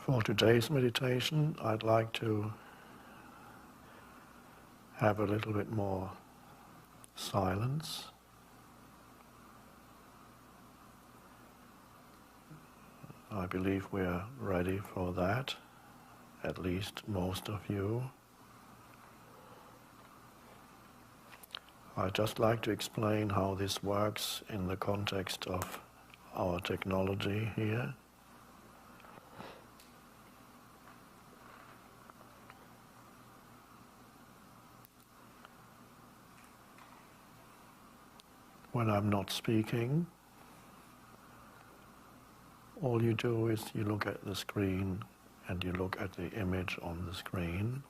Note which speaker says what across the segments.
Speaker 1: For today's meditation, I'd like to have a little bit more silence. I believe we're ready for that, at least most of you. I'd just like to explain how this works in the context of our technology here. When I'm not speaking, all you do is you look at the screen and you look at the image on the screen.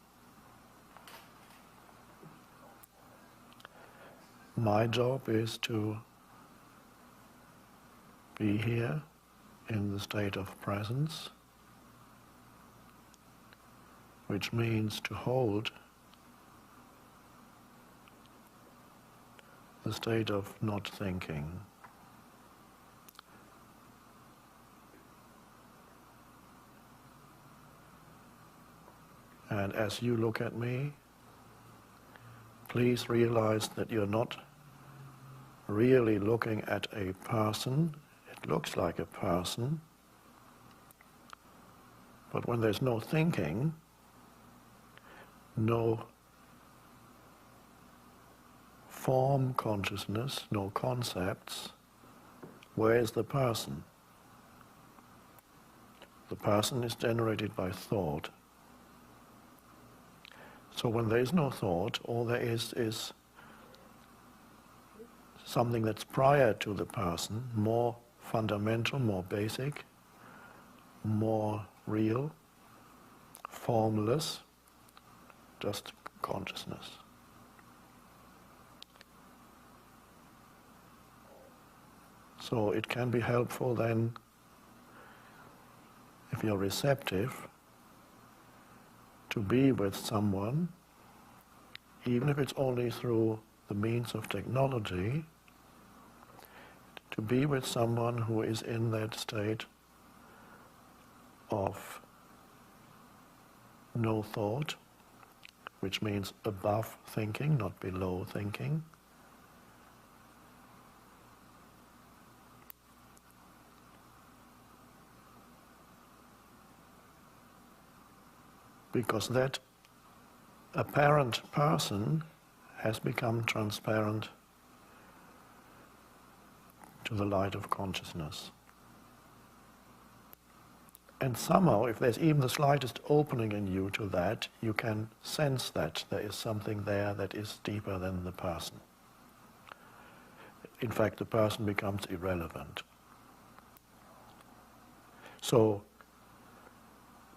Speaker 1: My job is to be here in the state of presence, which means to hold the state of not thinking. And as you look at me, please realize that you're not really looking at a person. It looks like a person, but when there's no thinking, no form consciousness, no concepts, where is the person? The person is generated by thought. So when there is no thought, all there is something that's prior to the person, more fundamental, more basic, more real, formless, just consciousness. So it can be helpful then, if you're receptive, to be with someone, even if it's only through the means of technology, to be with someone who is in that state of no thought, which means above thinking, not below thinking. Because that apparent person has become transparent to the light of consciousness. And somehow, if there's even the slightest opening in you to that, you can sense that there is something there that is deeper than the person. In fact, the person becomes irrelevant. So,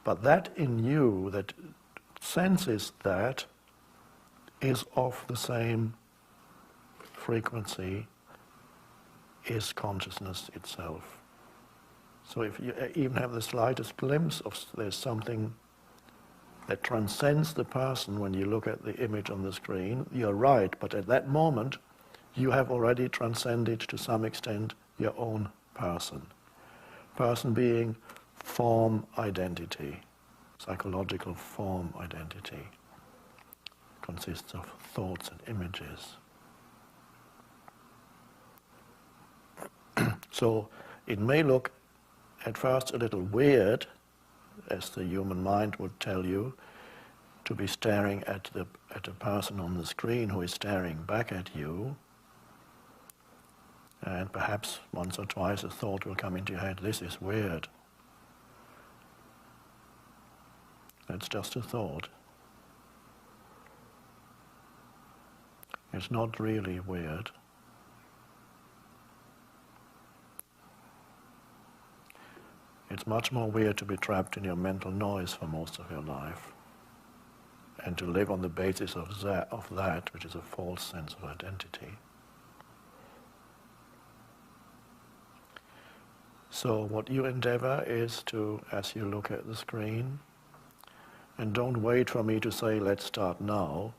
Speaker 1: but that in you that senses that is of the same frequency is consciousness itself. So if you even have the slightest glimpse of there's something that transcends the person when you look at the image on the screen, you're right, but at that moment you have already transcended to some extent your own person. Person being form identity, psychological form identity, consists of thoughts and images. So it may look at first a little weird, as the human mind would tell you, to be staring at a person on the screen who is staring back at you, and perhaps once or twice a thought will come into your head, this is weird. It's just a thought. It's not really weird. It's much more weird to be trapped in your mental noise for most of your life and to live on the basis of that, which is a false sense of identity. So what you endeavor is to, as you look at the screen, and don't wait for me to say, let's start now.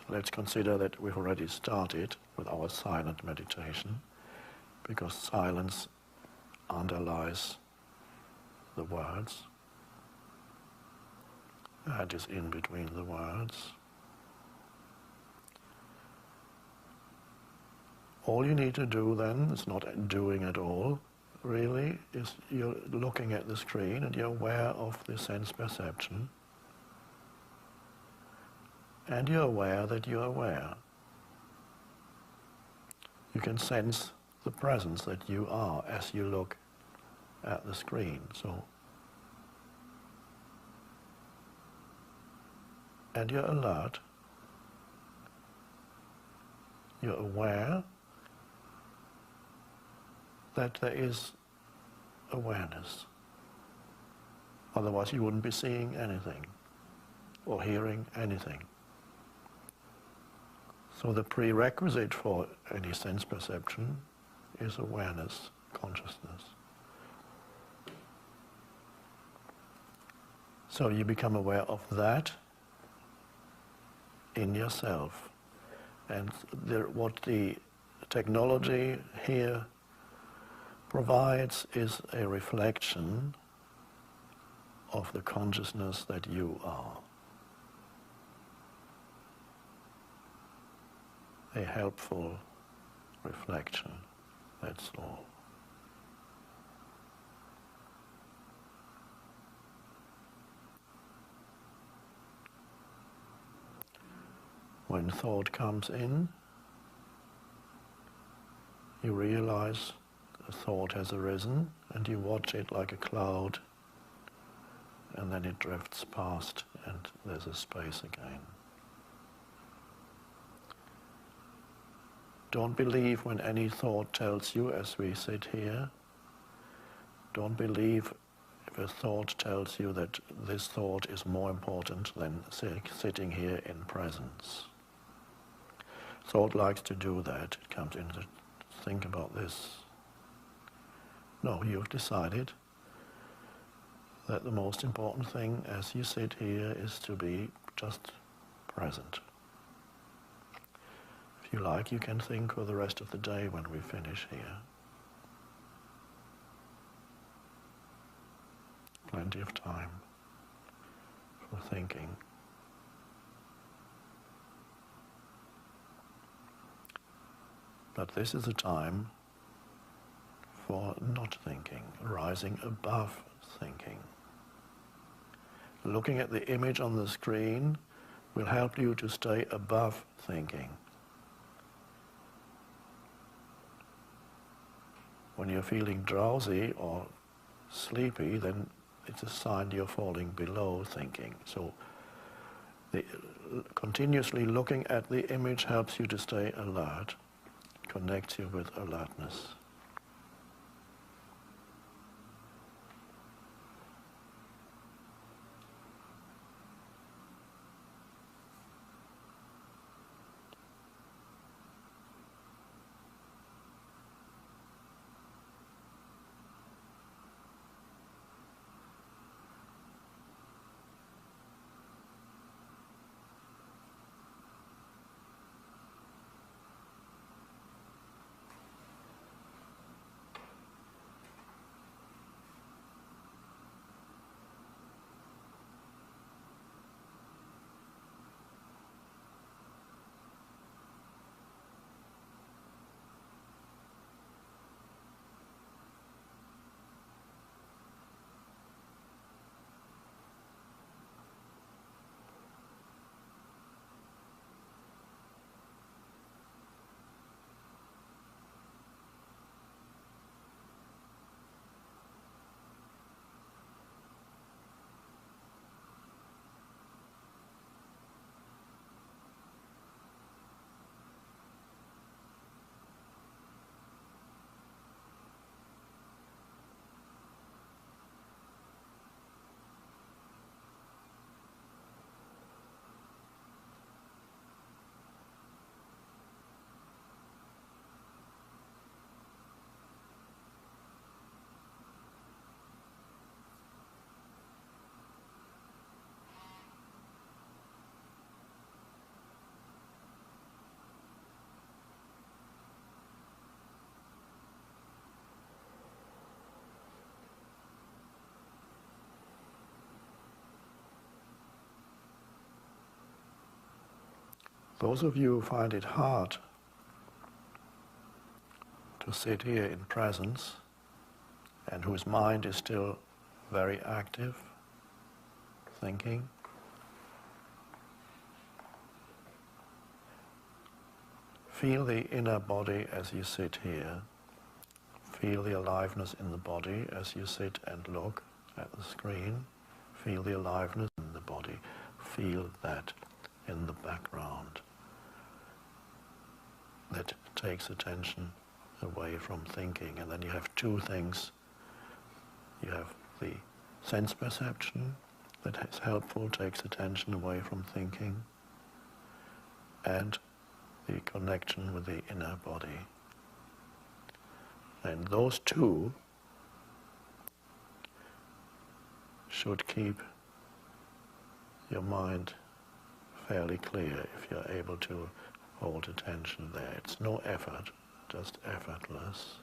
Speaker 1: Let's consider that we've already started with our silent meditation, because silence underlies the words. that is in between the words. All you need to do then is not doing at all, really, is you're looking at the screen and you're aware of the sense perception, and you're aware that you're aware. You can sense the presence that you are as you look at the screen. And you're alert, you're aware that there is awareness. Otherwise you wouldn't be seeing anything or hearing anything. So the prerequisite for any sense perception is awareness, consciousness. So you become aware of that in yourself. And what the technology here provides is a reflection of the consciousness that you are. A helpful reflection, that's all. When thought comes in, you realize a thought has arisen and you watch it like a cloud, and then it drifts past and there's a space again. Don't believe when any thought tells you, as we sit here, don't believe if a thought tells you that this thought is more important than sitting here in presence. Thought likes to do that. It comes in to think about this. No, you've decided that the most important thing as you sit here is to be just present. If you like, you can think for the rest of the day when we finish here. Plenty of time for thinking. But this is a time for not thinking, rising above thinking. Looking at the image on the screen will help you to stay above thinking. When you're feeling drowsy or sleepy, then it's a sign you're falling below thinking. So continuously looking at the image helps you to stay alert, connects you with alertness. Those of you who find it hard to sit here in presence and whose mind is still very active, thinking, feel the inner body as you sit here. Feel the aliveness in the body as you sit and look at the screen. Feel the aliveness in the body. Feel that in the background. That takes attention away from thinking. And then you have two things. You have the sense perception that is helpful, takes attention away from thinking, and the connection with the inner body. And those two should keep your mind fairly clear if you're able to hold attention there. It's no effort, just effortless.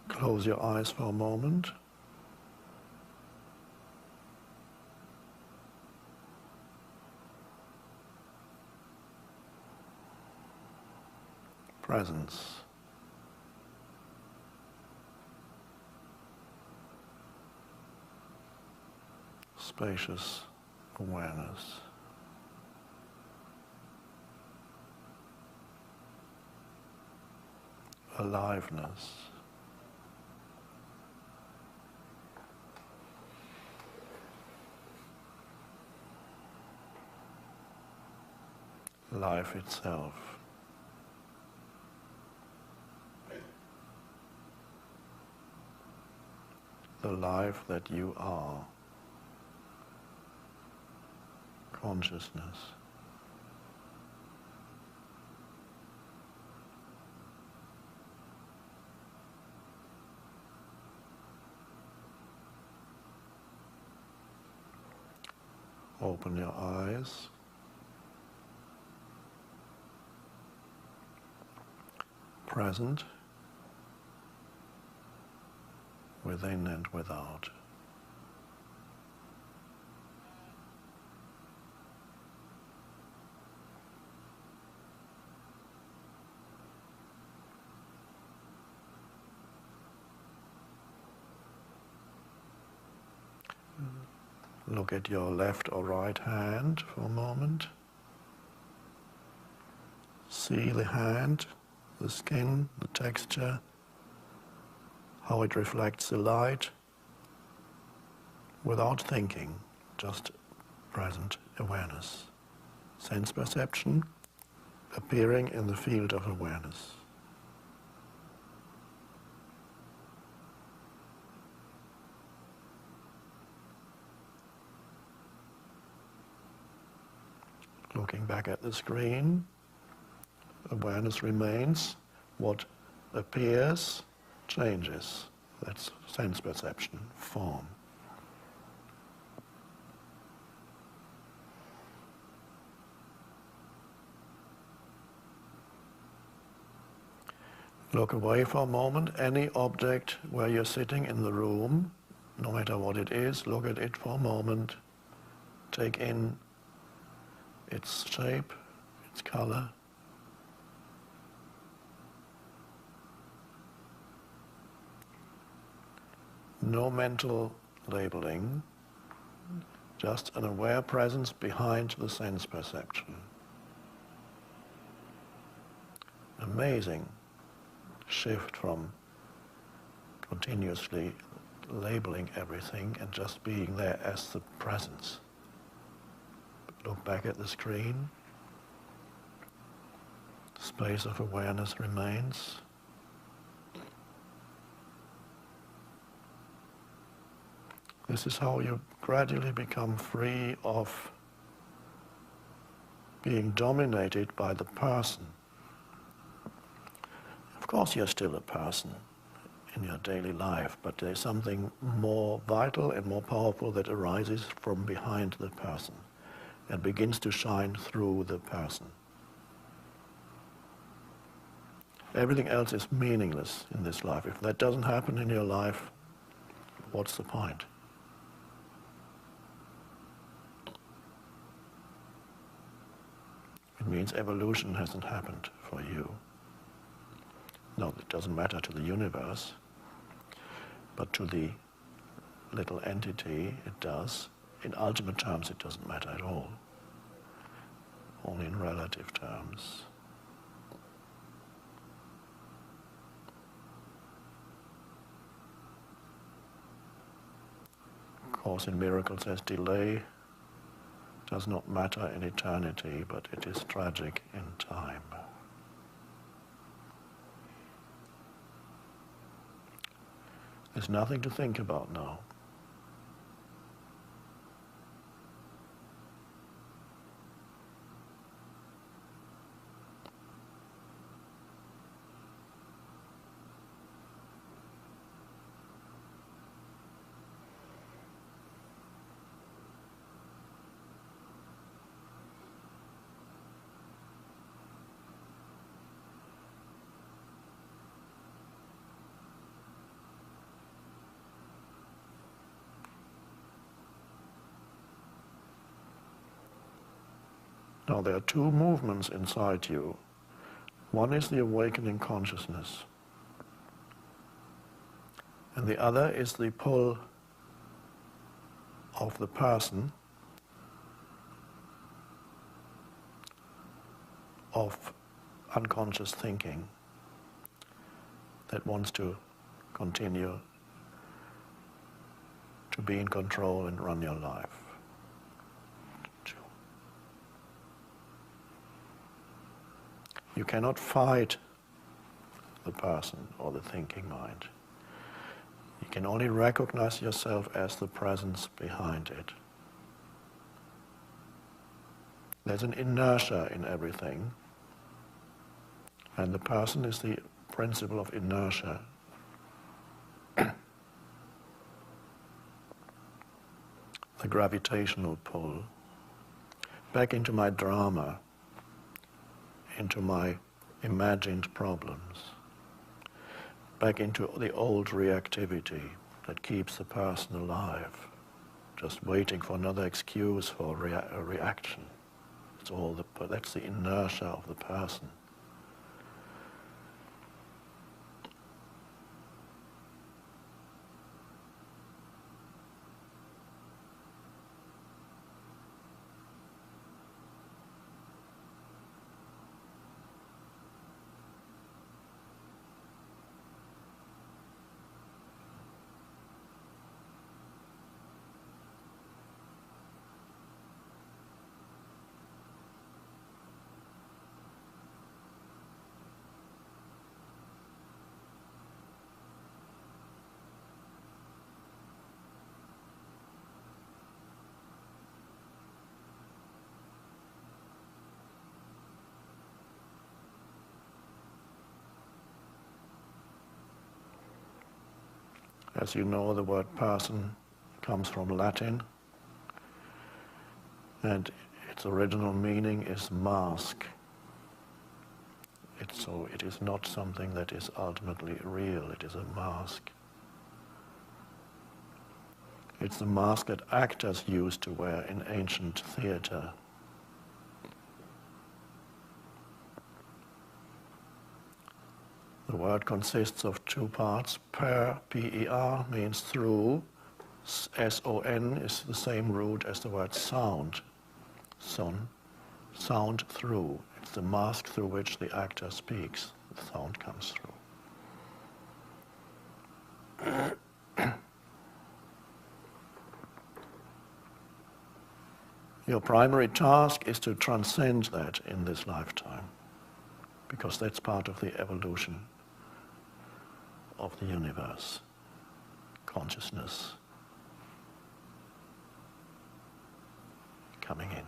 Speaker 1: Close your eyes for a moment. Presence. Spacious awareness. Aliveness. Life itself. The life that you are. Consciousness. Open your eyes. Present, within and without. Look at your left or right hand for a moment. See the hand, the skin, the texture, how it reflects the light, without thinking, just present awareness. Sense perception appearing in the field of awareness. Looking back at the screen, awareness remains. What appears changes. That's sense perception, form. Look away for a moment. Any object where you're sitting in the room, no matter what it is, look at it for a moment. Take in its shape, its color. No mental labeling, Just an aware presence behind the sense perception. Amazing shift from continuously labeling everything and just being there as the presence. Look back at the screen. Space of awareness remains. This is how you gradually become free of being dominated by the person. Of course you're still a person in your daily life, but there's something more vital and more powerful that arises from behind the person and begins to shine through the person. Everything else is meaningless in this life. If that doesn't happen in your life, what's the point? It means evolution hasn't happened for you. No, it doesn't matter to the universe, but to the little entity it does. In ultimate terms it doesn't matter at all, only in relative terms. Of course, in Miracles says delay does not matter in eternity, but it is tragic in time. There's nothing to think about now. Now there are two movements inside you. One is the awakening consciousness, and the other is the pull of the person of unconscious thinking that wants to continue to be in control and run your life. You cannot fight the person or the thinking mind. You can only recognize yourself as the presence behind it. There's an inertia in everything, and the person is the principle of inertia. The gravitational pull. Back into my drama, into my imagined problems, back into the old reactivity that keeps the person alive, just waiting for another excuse for a reaction. That's the inertia of the person. As you know, the word person comes from Latin, and its original meaning is mask. So it is not something that is ultimately real, it is a mask. It's the mask that actors used to wear in ancient theater. The word consists of two parts. Per, P-E-R, means through, S-O-N is the same root as the word sound. Son. Sound through. It's the mask through which the actor speaks. The sound comes through. Your primary task is to transcend that in this lifetime, because that's part of the evolution of the universe, consciousness coming in.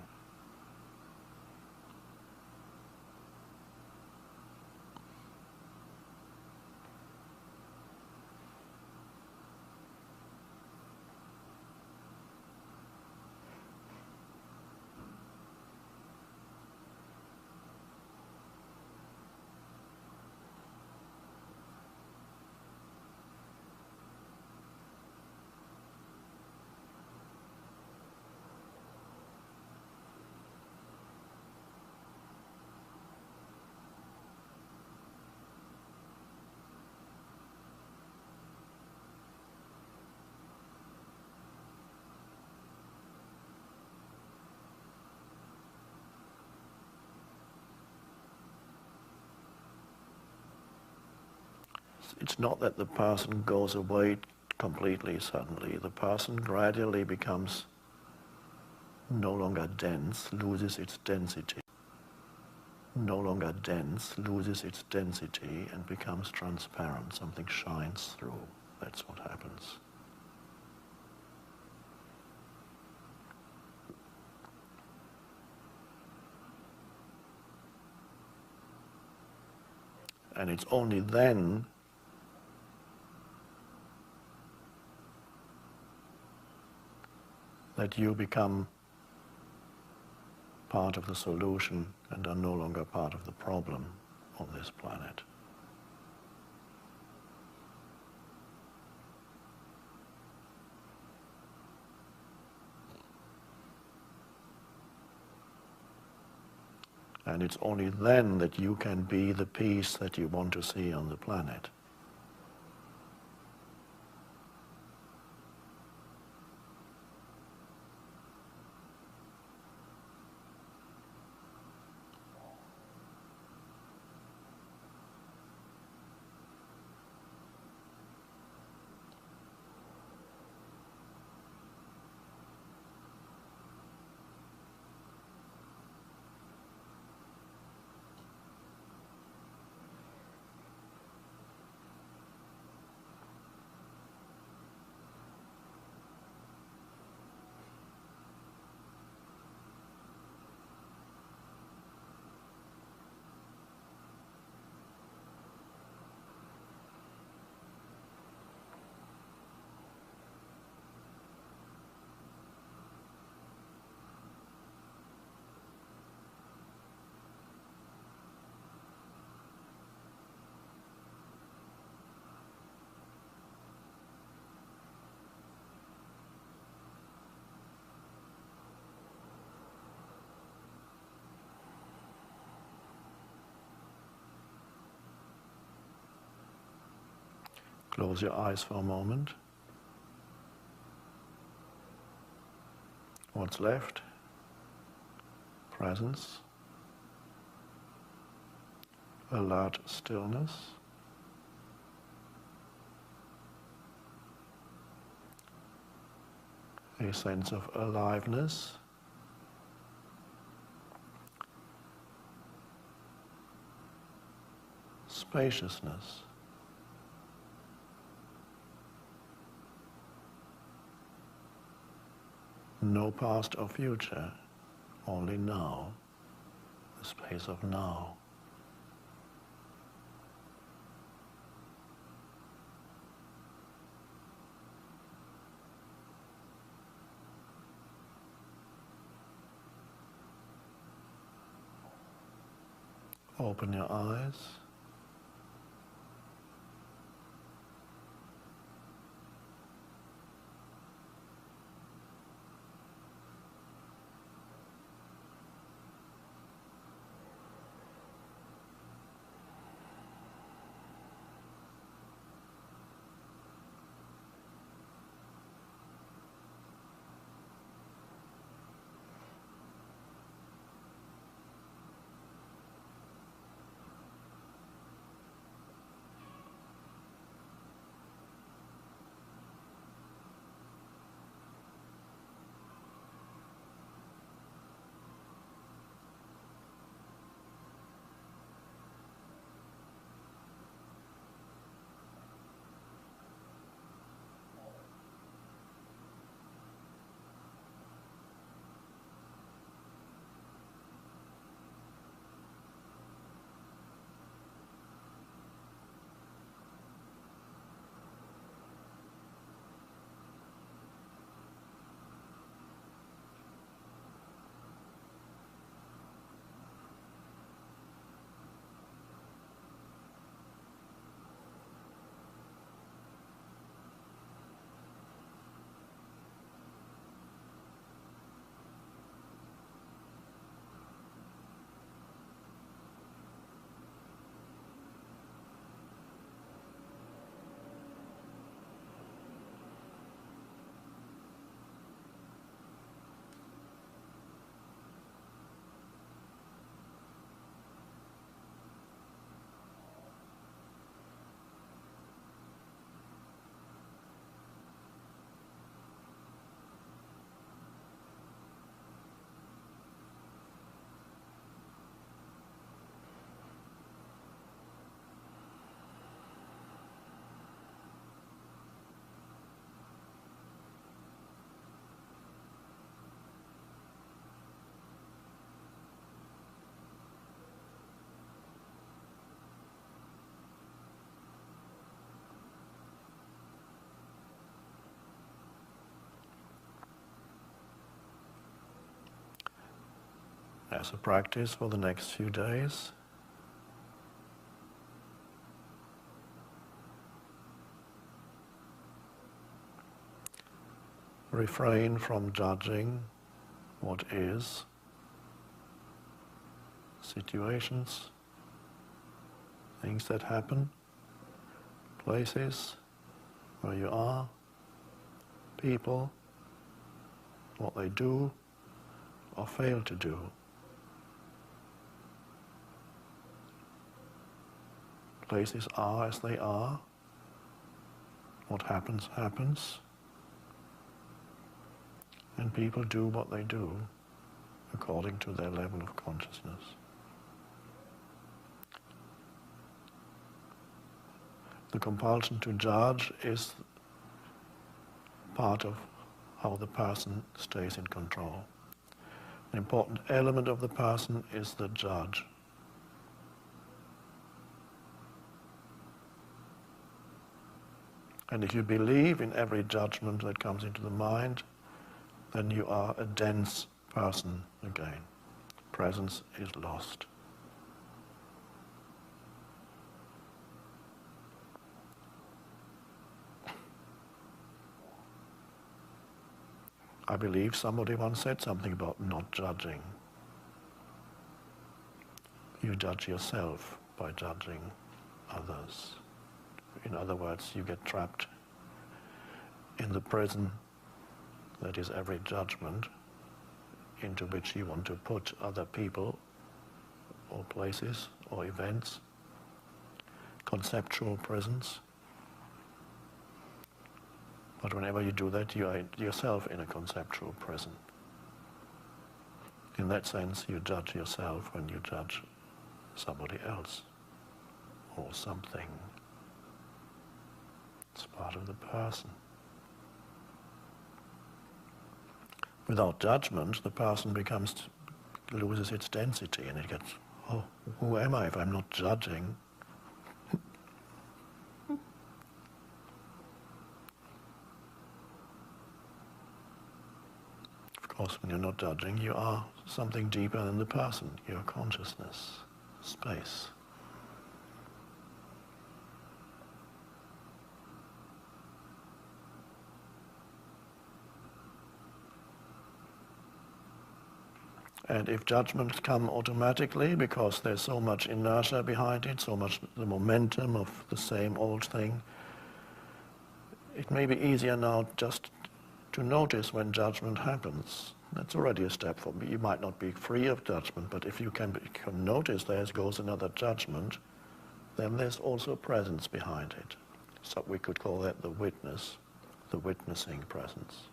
Speaker 1: It's not that the person goes away completely suddenly. The person gradually becomes no longer dense, loses its density. No longer dense, loses its density and becomes transparent. Something shines through. That's what happens. And it's only then that you become part of the solution and are no longer part of the problem on this planet. And it's only then that you can be the peace that you want to see on the planet. Close your eyes for a moment. What's left? Presence. Alert stillness. A sense of aliveness. Spaciousness. No past or future, only now, the space of now. Open your eyes. as a practice for the next few days. Refrain from judging what is, situations, things that happen, places where you are, people, what they do or fail to do. Places are as they are. What happens, happens. And people do what they do according to their level of consciousness. The compulsion to judge is part of how the person stays in control. An important element of the person is the judge. And if you believe in every judgment that comes into the mind, then you are a dense person again. Presence is lost. I believe somebody once said something about not judging. You judge yourself by judging others. In other words, you get trapped in the prison that is every judgment into which you want to put other people or places or events, conceptual prisons. But whenever you do that, you are yourself in a conceptual prison. In that sense, you judge yourself when you judge somebody else or something. It's part of the person. Without judgment, the person loses its density, and it gets, oh, who am I if I'm not judging? Of course, when you're not judging, you are something deeper than the person, your consciousness, space. And if judgments come automatically because there's so much inertia behind it, so much the momentum of the same old thing, it may be easier now just to notice when judgment happens. That's already a step for me. You might not be free of judgment, but if you can notice there goes another judgment, then there's also presence behind it. So we could call that the witness, the witnessing presence.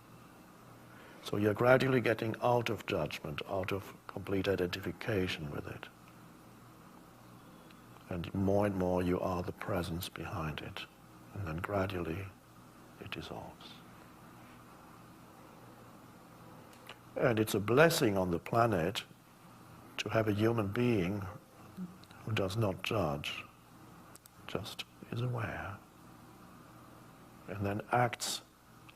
Speaker 1: So you're gradually getting out of judgment, out of complete identification with it. And more you are the presence behind it. And then gradually it dissolves. And it's a blessing on the planet to have a human being who does not judge, just is aware, and then acts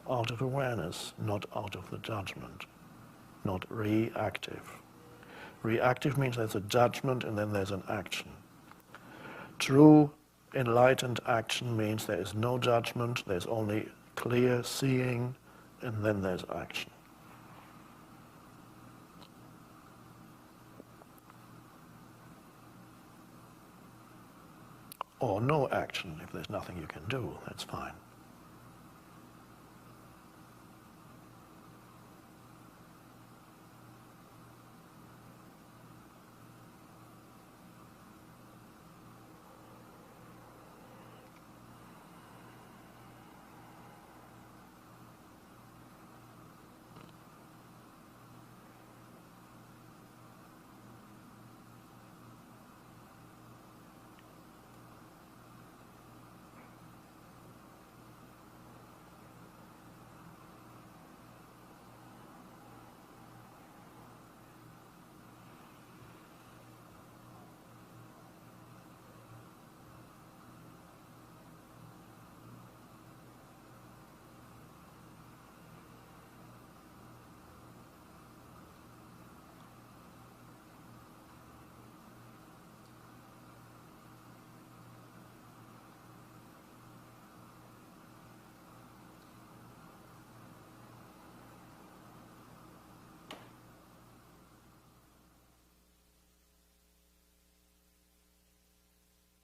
Speaker 1: out of awareness, not out of the judgment, not reactive. Reactive means there's a judgment and then there's an action. True enlightened action means there is no judgment, there's only clear seeing, and then there's action. Or no action. If there's nothing you can do, that's fine.